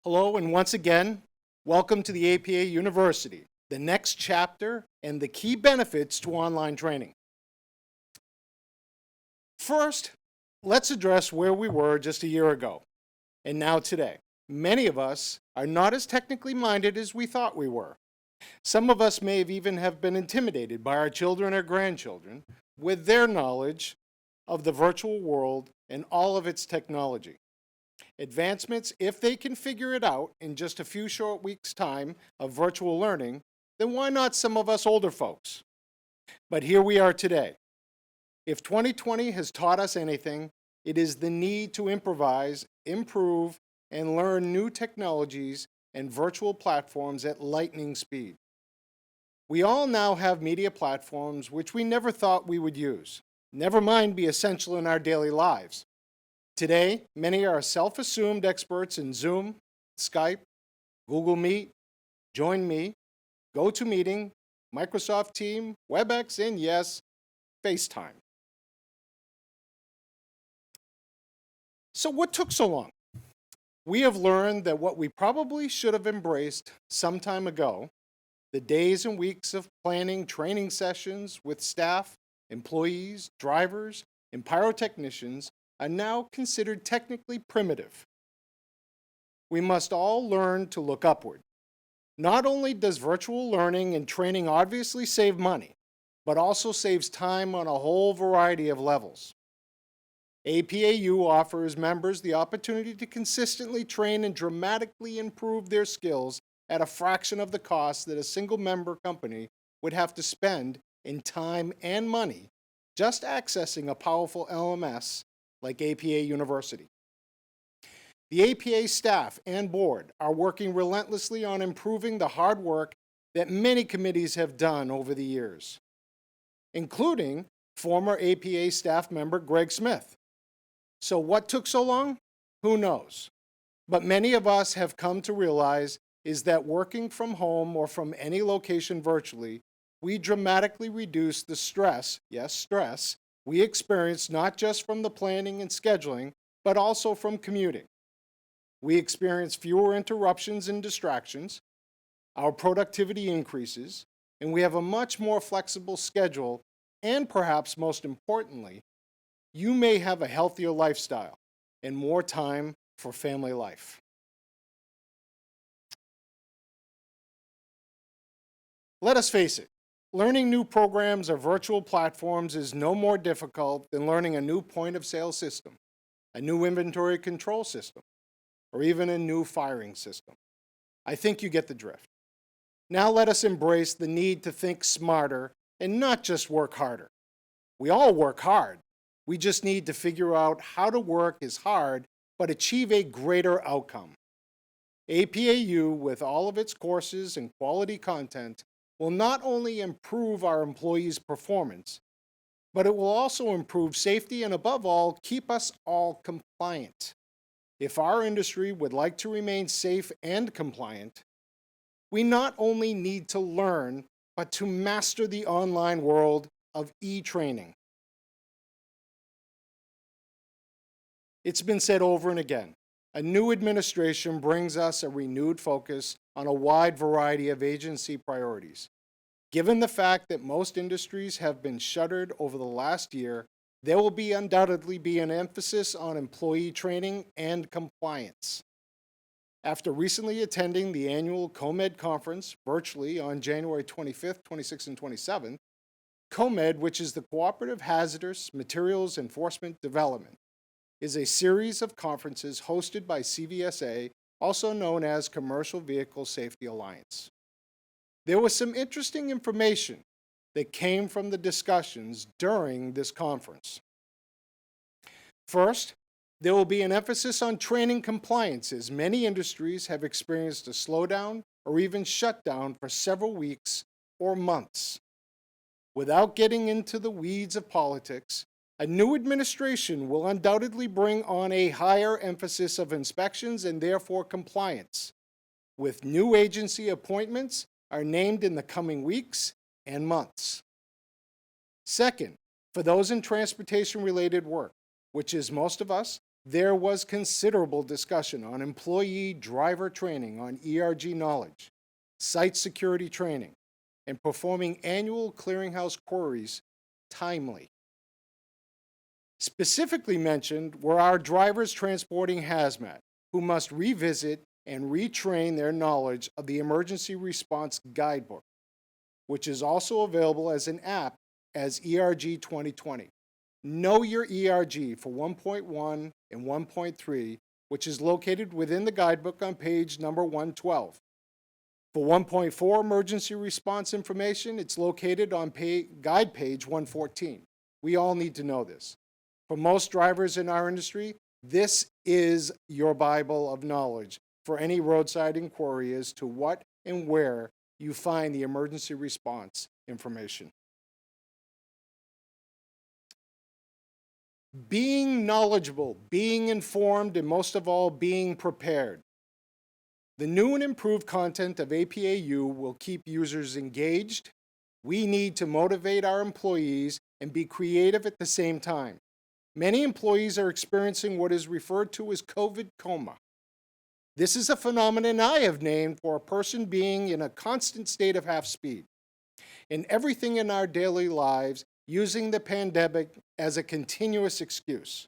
Hello, and once again, welcome to the APA University, the next chapter and the key benefits to online training. First, let's address where we were just a year ago and now today. Many of us are not as technically minded as we thought we were. Some of us may even have been intimidated by our children or grandchildren with their knowledge of the virtual world and all of its technology. Advancements, if they can figure it out in just a few short weeks' time of virtual learning, then why not some of us older folks? But here we are today. If 2020 has taught us anything, it is the need to improvise, improve, and learn new technologies and virtual platforms at lightning speed. We all now have media platforms which we never thought we would use, never mind be essential in our daily lives. Today, many are self-assumed experts in Zoom, Skype, Google Meet, Join Me, GoToMeeting, Microsoft Teams, WebEx, and yes, FaceTime. So what took so long? We have learned that what we probably should have embraced some time ago, the days and weeks of planning training sessions with staff, employees, drivers, and pyrotechnicians, are now considered technically primitive. We must all learn to look upward. Not only does virtual learning and training obviously save money, but also saves time on a whole variety of levels. APAU offers members the opportunity to consistently train and dramatically improve their skills at a fraction of the cost that a single member company would have to spend in time and money just accessing a powerful LMS like APA University. The APA staff and board are working relentlessly on improving the hard work that many committees have done over the years, including former APA staff member Greg Smith. So what took so long? Who knows? But many of us have come to realize is that working from home or from any location virtually, we dramatically reduce the stress, yes, stress, we experience not just from the planning and scheduling, but also from commuting. We experience fewer interruptions and distractions, our productivity increases, and we have a much more flexible schedule, and perhaps most importantly, you may have a healthier lifestyle and more time for family life. Let us face it. Learning new programs or virtual platforms is no more difficult than learning a new point-of-sale system, a new inventory control system, or even a new firing system. I think you get the drift. Now let us embrace the need to think smarter and not just work harder. We all work hard. We just need to figure out how to work as hard but achieve a greater outcome. APAU, with all of its courses and quality content, will not only improve our employees' performance, but it will also improve safety and, above all, keep us all compliant. If our industry would like to remain safe and compliant, we not only need to learn, but to master the online world of e-training. It's been said over and again, a new administration brings us a renewed focus on a wide variety of agency priorities. Given the fact that most industries have been shuttered over the last year, there will undoubtedly be an emphasis on employee training and compliance. After recently attending the annual COMED conference virtually on January 25th, 26th, and 27th, COMED, which is the Cooperative Hazardous Materials Enforcement Development, is a series of conferences hosted by CVSA, also known as Commercial Vehicle Safety Alliance. There was some interesting information that came from the discussions during this conference. First, there will be an emphasis on training compliance, as many industries have experienced a slowdown or even shutdown for several weeks or months. Without getting into the weeds of politics, a new administration will undoubtedly bring on a higher emphasis of inspections and therefore compliance, with new agency appointments are named in the coming weeks and months. Second, for those in transportation-related work, which is most of us, there was considerable discussion on employee driver training on ERG knowledge, site security training, and performing annual clearinghouse queries timely. Specifically mentioned were our drivers transporting hazmat, who must revisit and retrain their knowledge of the Emergency Response Guidebook, which is also available as an app as ERG 2020. Know Your ERG for 1.1 and 1.3, which is located within the guidebook on page number 112. For 1.4 emergency response information, it's located on guide page 114. We all need to know this. For most drivers in our industry, this is your Bible of knowledge for any roadside inquiry as to what and where you find the emergency response information. Being knowledgeable, being informed, and most of all, being prepared. The new and improved content of APAU will keep users engaged. We need to motivate our employees and be creative at the same time. Many employees are experiencing what is referred to as COVID coma. This is a phenomenon I have named for a person being in a constant state of half speed. In everything in our daily lives, using the pandemic as a continuous excuse.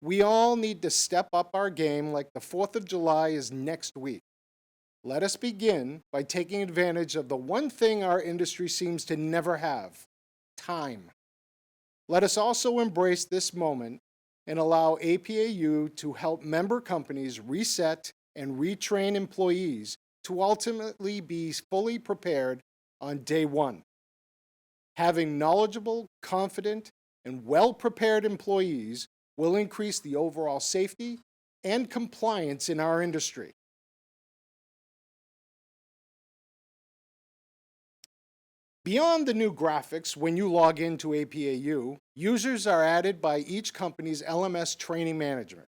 We all need to step up our game like the 4th of July is next week. Let us begin by taking advantage of the one thing our industry seems to never have: time. Let us also embrace this moment and allow APAU to help member companies reset and retrain employees to ultimately be fully prepared on day one. Having knowledgeable, confident, and well-prepared employees will increase the overall safety and compliance in our industry. Beyond the new graphics, when you log into APAU, users are added by each company's LMS training management.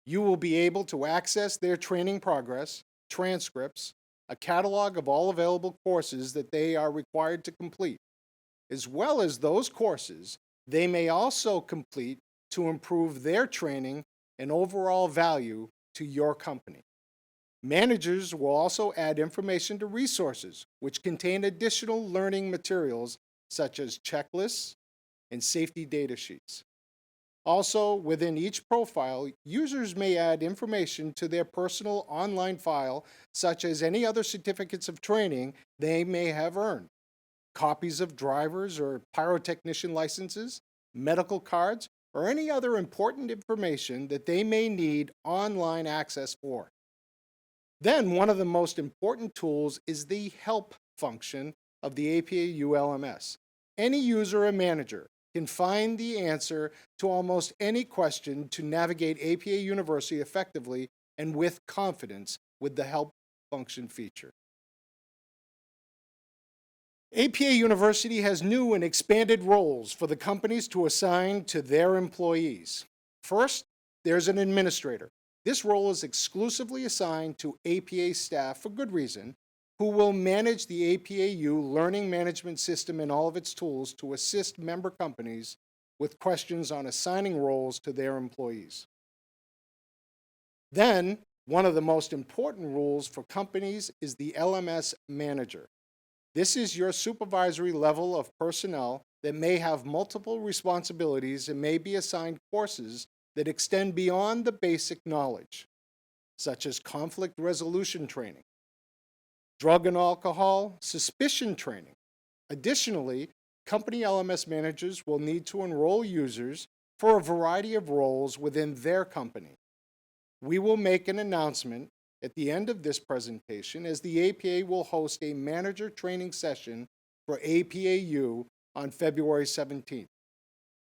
You will be able to access their training progress, transcripts, a catalog of all available courses that they are required to complete, as well as those courses they may also complete to improve their training and overall value to your company. Managers will also add information to resources, which contain additional learning materials such as checklists and safety data sheets. Also, within each profile, users may add information to their personal online file, such as any other certificates of training they may have earned, copies of driver's or pyrotechnician licenses, medical cards, or any other important information that they may need online access for. Then, one of the most important tools is the help function of the APAU LMS. Any user or manager can find the answer to almost any question to navigate APA University effectively and with confidence with the help function feature. APA University has new and expanded roles for the companies to assign to their employees. First, there's an administrator. This role is exclusively assigned to APA staff for good reason, who will manage the APAU learning management system and all of its tools to assist member companies with questions on assigning roles to their employees. Then, one of the most important roles for companies is the LMS manager. This is your supervisory level of personnel that may have multiple responsibilities and may be assigned courses that extend beyond the basic knowledge, such as conflict resolution training, drug and alcohol suspicion training. Additionally, company LMS managers will need to enroll users for a variety of roles within their company. We will make an announcement at the end of this presentation, as the APA will host a manager training session for APAU on February 17th.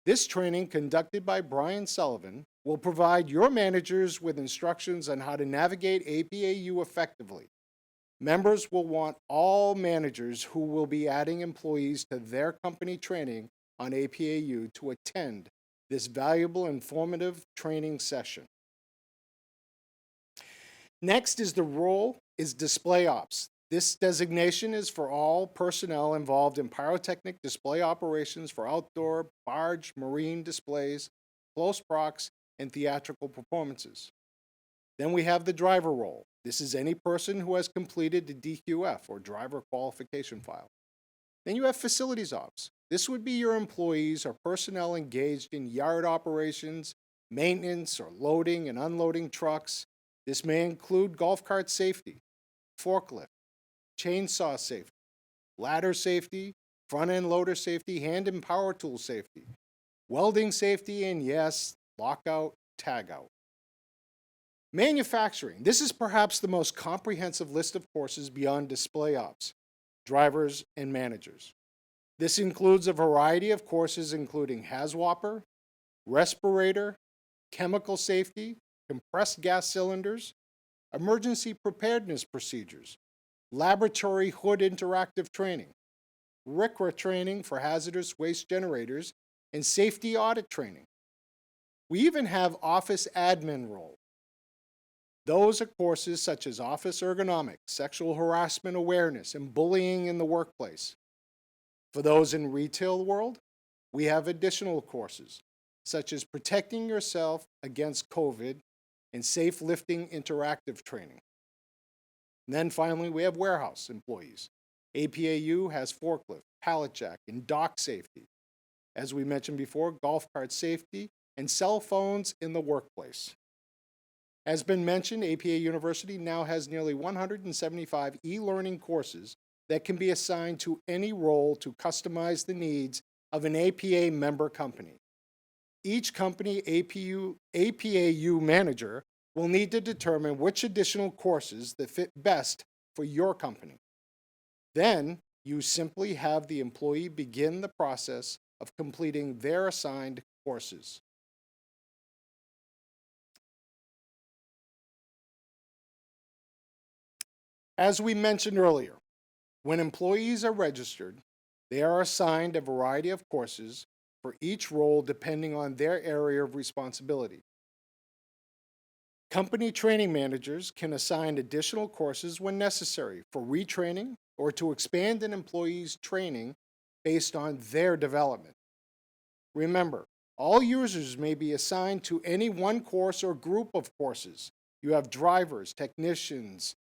This training, conducted by Brian Sullivan, will provide your managers with instructions on how to navigate APAU effectively. Members will want all managers who will be adding employees to their company training on APAU to attend this valuable, informative training session. Next is the role is display ops. This designation is for all personnel involved in pyrotechnic display operations for outdoor, barge, marine displays, close prox, and theatrical performances. Then we have the driver role. This is any person who has completed the DQF, or driver qualification file. Then you have facilities ops. This would be your employees or personnel engaged in yard operations, maintenance, or loading and unloading trucks. This may include golf cart safety, forklift, chainsaw safety, ladder safety, front-end loader safety, hand and power tool safety, welding safety, and yes, lockout, tagout. Manufacturing. This is perhaps the most comprehensive list of courses beyond display ops, drivers, and managers. This includes a variety of courses including HAZWOPER, respirator, chemical safety, compressed gas cylinders, emergency preparedness procedures, laboratory hood interactive training, RCRA training for hazardous waste generators, and safety audit training. We even have office admin role. Those are courses such as office ergonomics, sexual harassment awareness, and bullying in the workplace. For those in retail world, we have additional courses, such as protecting yourself against COVID and safe lifting interactive training. And then finally, we have warehouse employees. APAU has forklift, pallet jack, and dock safety. As we mentioned before, golf cart safety and cell phones in the workplace. As been mentioned, APA University now has nearly 175 e-learning courses that can be assigned to any role to customize the needs of an APA member company. Each company APAU manager will need to determine which additional courses that fit best for your company. Then, you simply have the employee begin the process of completing their assigned courses. As we mentioned earlier, when employees are registered, they are assigned a variety of courses for each role depending on their area of responsibility. Company training managers can assign additional courses when necessary for retraining or to expand an employee's training based on their development. Remember, all users may be assigned to any one course or group of courses. You have drivers, technicians,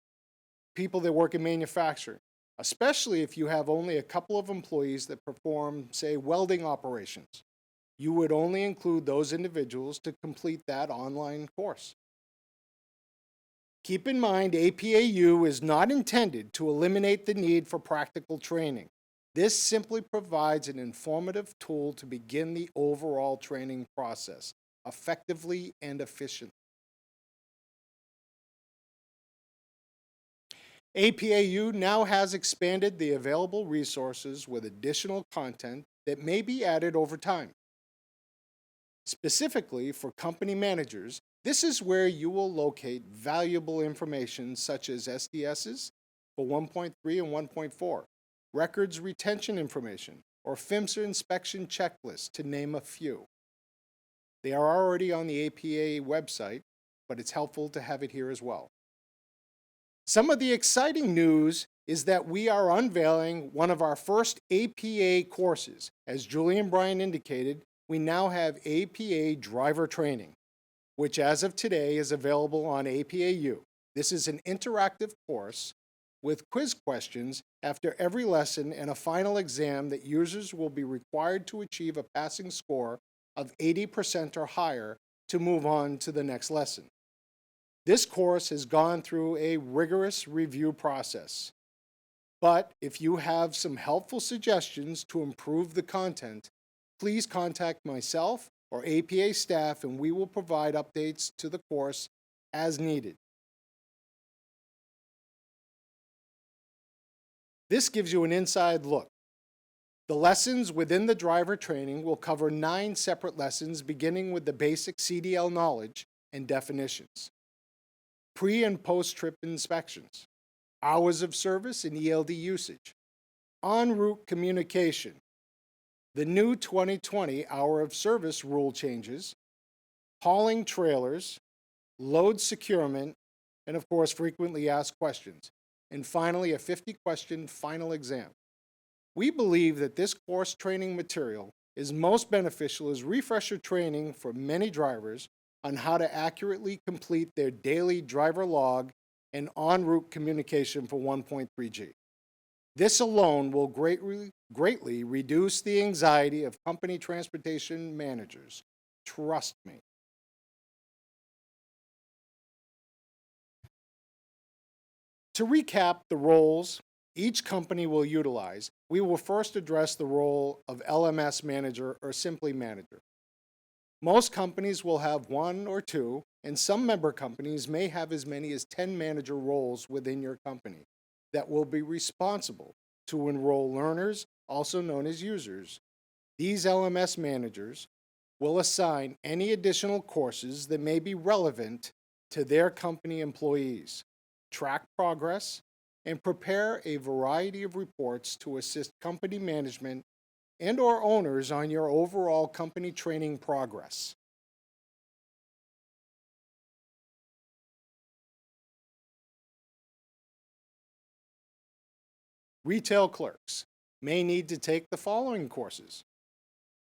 people that work in manufacturing, especially if you have only a couple of employees that perform, say, welding operations. You would only include those individuals to complete that online course. Keep in mind, APAU is not intended to eliminate the need for practical training. This simply provides an informative tool to begin the overall training process effectively and efficiently. APAU now has expanded the available resources with additional content that may be added over time. Specifically for company managers, this is where you will locate valuable information such as SDSs for 1.3 and 1.4, records retention information, or PHMSA inspection checklists, to name a few. They are already on the APA website, but it's helpful to have it here as well. Some of the exciting news is that we are unveiling one of our first APA courses. As Julie and Brian indicated, we now have APA driver training, which as of today is available on APAU. This is an interactive course with quiz questions after every lesson and a final exam that users will be required to achieve a passing score of 80% or higher to move on to the next lesson. This course has gone through a rigorous review process. But if you have some helpful suggestions to improve the content, please contact myself or APA staff and we will provide updates to the course as needed. This gives you an inside look. The lessons within the driver training will cover 9 separate lessons beginning with the basic CDL knowledge and definitions, pre- and post-trip inspections, hours of service and ELD usage, en route communication, the new 2020 hour of service rule changes, hauling trailers, load securement, and of course frequently asked questions, and finally a 50-question final exam. We believe that this course training material is most beneficial as refresher training for many drivers on how to accurately complete their daily driver log and en route communication for 1.3G. This alone will greatly reduce the anxiety of company transportation managers. Trust me. To recap the roles each company will utilize, we will first address the role of LMS manager or simply manager. Most companies will have one or two, and some member companies may have as many as 10 manager roles within your company that will be responsible to enroll learners, also known as users. These LMS managers will assign any additional courses that may be relevant to their company employees, track progress, and prepare a variety of reports to assist company management and/or owners on your overall company training progress. Retail clerks may need to take the following courses: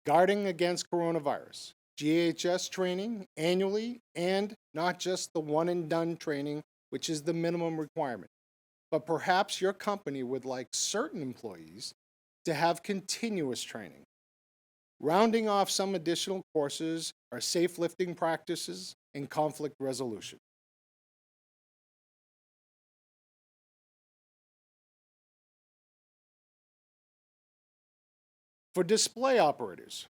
Guarding Against Coronavirus, GHS training annually, and not just the one and done training, which is the minimum requirement. But perhaps your company would like certain employees to have continuous training. Rounding off some additional courses are safe lifting practices and conflict resolution. For display operators,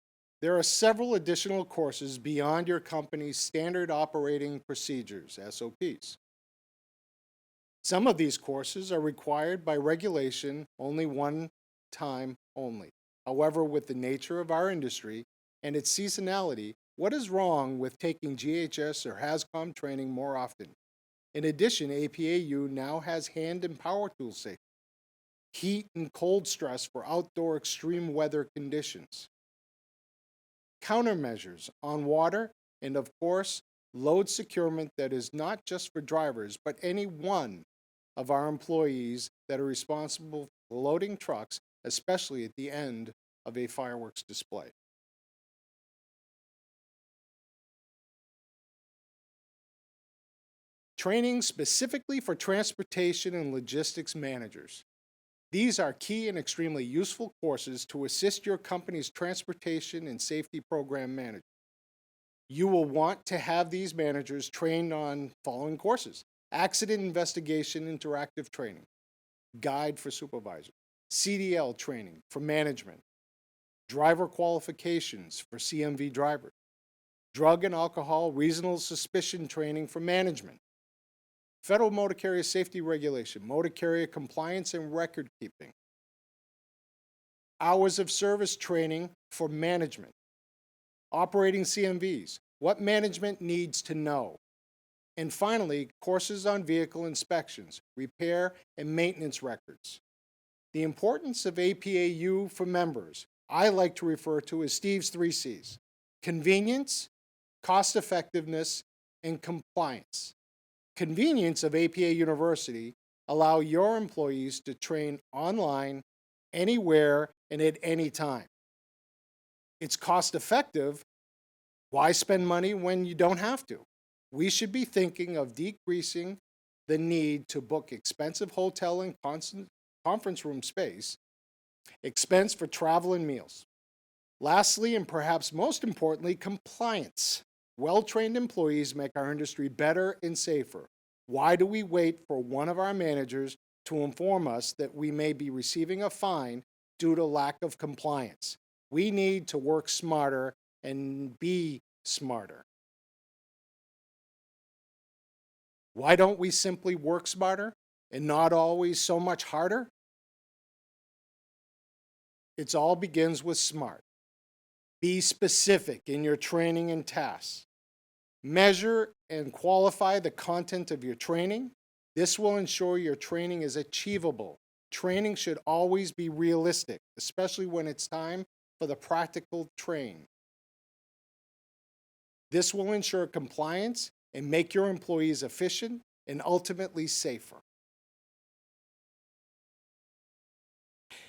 there are several additional courses beyond your company's standard operating procedures, SOPs. Some of these courses are required by regulation only one time only. However, with the nature of our industry and its seasonality, what is wrong with taking GHS or HAZCOM training more often? In addition, APAU now has hand and power tool safety, heat and cold stress for outdoor extreme weather conditions, countermeasures on water, and of course, load securement that is not just for drivers, but any one of our employees that are responsible for loading trucks, especially at the end of a fireworks display. Training specifically for transportation and logistics managers. These are key and extremely useful courses to assist your company's transportation and safety program manager. You will want to have these managers trained on following courses: Accident Investigation Interactive Training, Guide for Supervisor, CDL Training for Management, Driver Qualifications for CMV drivers, Drug and Alcohol Reasonable Suspicion Training for Management, Federal Motor Carrier Safety Regulation, Motor Carrier Compliance and Record Keeping, Hours of Service Training for Management, Operating CMVs, what management needs to know, and finally, courses on vehicle inspections, repair, and maintenance records. The importance of APAU for members, I like to refer to as Steve's 3 C's: convenience, cost effectiveness, and compliance. Convenience of APA University allow your employees to train online, anywhere, and at any time. It's cost effective. Why spend money when you don't have to? We should be thinking of decreasing the need to book expensive hotel and conference room space, expense for travel and meals. Lastly, and perhaps most importantly, compliance. Well-trained employees make our industry better and safer. Why do we wait for one of our managers to inform us that we may be receiving a fine due to lack of compliance? We need to work smarter and be smarter. Why don't we simply work smarter and not always so much harder? It all begins with SMART. Be specific in your training and tasks. Measure and qualify the content of your training. This will ensure your training is achievable. Training should always be realistic, especially when it's time for the practical train. This will ensure compliance and make your employees efficient and ultimately safer.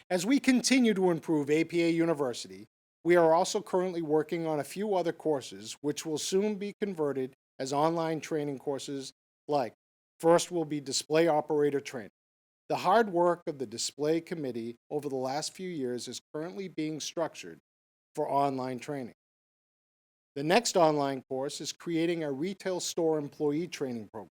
As we continue to improve APA University, We are also currently working on a few other courses, which will soon be converted as online training courses like, first will be display operator training. The hard work of the display committee over the last few years is currently being structured for online training. The next online course is creating a retail store employee training program.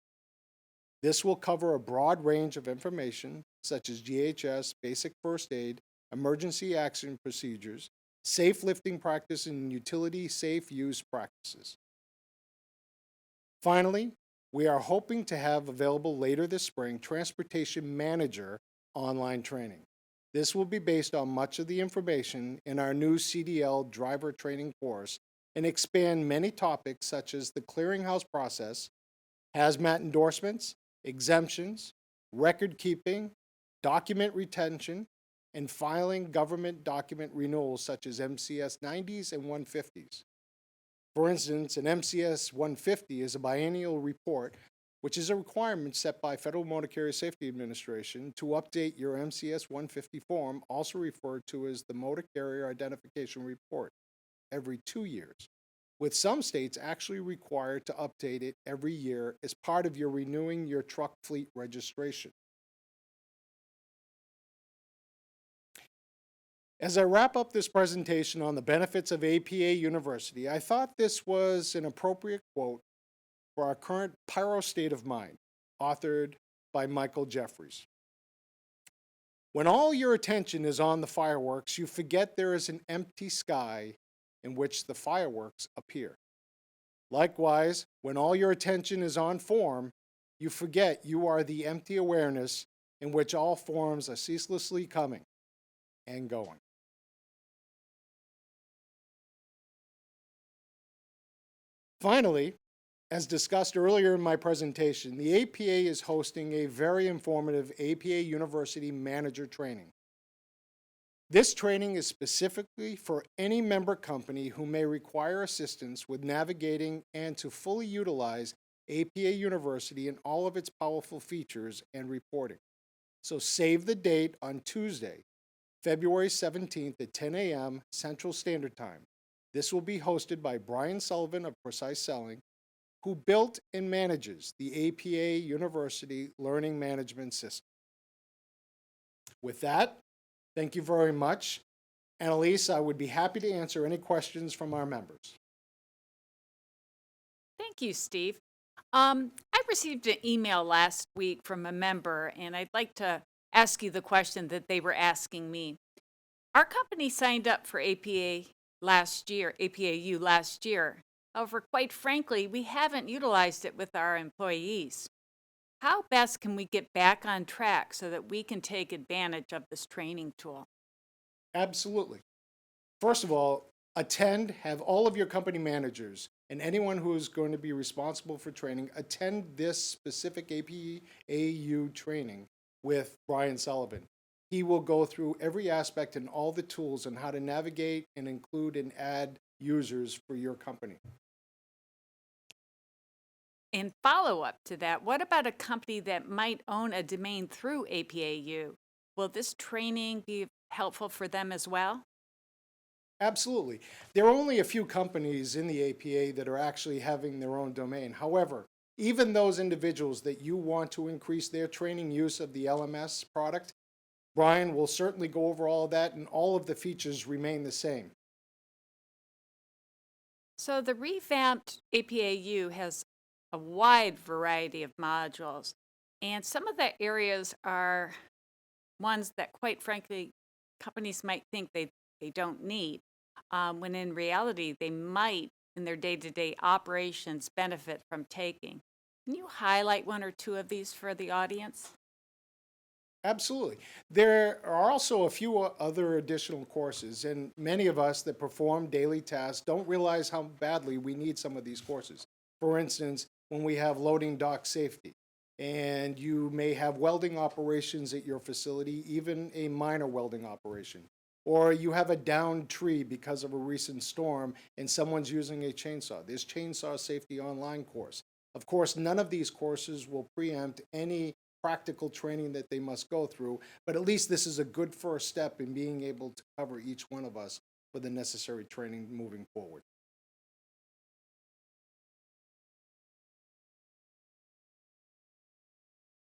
This will cover a broad range of information such as GHS, basic first aid, emergency action procedures, safe lifting practice, and utility safe use practices. Finally, we are hoping to have available later this spring Transportation Manager online training. This will be based on much of the information in our new CDL driver training course and expand many topics such as the clearinghouse process, hazmat endorsements, exemptions, record keeping, document retention, and filing government document renewals such as MCS 90s and 150s. For instance, an MCS 150 is a biennial report, which is a requirement set by Federal Motor Carrier Safety Administration to update your MCS 150 form, also referred to as the Motor Carrier Identification Report, every 2 years, with some states actually required to update it every year as part of your renewing your truck fleet registration. As I wrap up this presentation on the benefits of APA University, I thought this was an appropriate quote for our current pyro state of mind, authored by Michael Jeffries. When all your attention is on the fireworks, you forget there is an empty sky in which the fireworks appear. Likewise, when all your attention is on form, you forget you are the empty awareness in which all forms are ceaselessly coming and going. Finally, as discussed earlier in my presentation, the APA is hosting a very informative APA University Manager Training. This training is specifically for any member company who may require assistance with navigating and to fully utilize APA University and all of its powerful features and reporting. So save the date on Tuesday, February 17th at 10 a.m. Central Standard Time. This will be hosted by Brian Sullivan of Precise Selling, who built and manages the APA University Learning Management System. With that, thank you very much. Annalise, I would be happy to answer any questions from our members. Thank you, Steve. I received an email last week from a member, and I'd like to ask you the question that they were asking me. Our company signed up for APAU last year. However, quite frankly, we haven't utilized it with our employees. How best can we get back on track so that we can take advantage of this training tool? Absolutely. First of all, have all of your company managers and anyone who is going to be responsible for training, attend this specific APAU training with Brian Sullivan. He will go through every aspect and all the tools on how to navigate and include and add users for your company. In follow-up to that, what about a company that might own a domain through APAU? Will this training be helpful for them as well? Absolutely. There are only a few companies in the APA that are actually having their own domain. However, even those individuals that you want to increase their training use of the LMS product, Brian will certainly go over all of that, and all of the features remain the same. So the revamped APAU has a wide variety of modules, and some of the areas are ones that, quite frankly, companies might think they don't need, when in reality they might, in their day-to-day operations, benefit from taking. Can you highlight one or two of these for the audience? Absolutely. There are also a few other additional courses, and many of us that perform daily tasks don't realize how badly we need some of these courses. For instance, when we have loading dock safety, and you may have welding operations at your facility, even a minor welding operation, or you have a downed tree because of a recent storm and someone's using a chainsaw. There's Chainsaw Safety Online course. Of course, none of these courses will preempt any practical training that they must go through, but at least this is a good first step in being able to cover each one of us for the necessary training moving forward.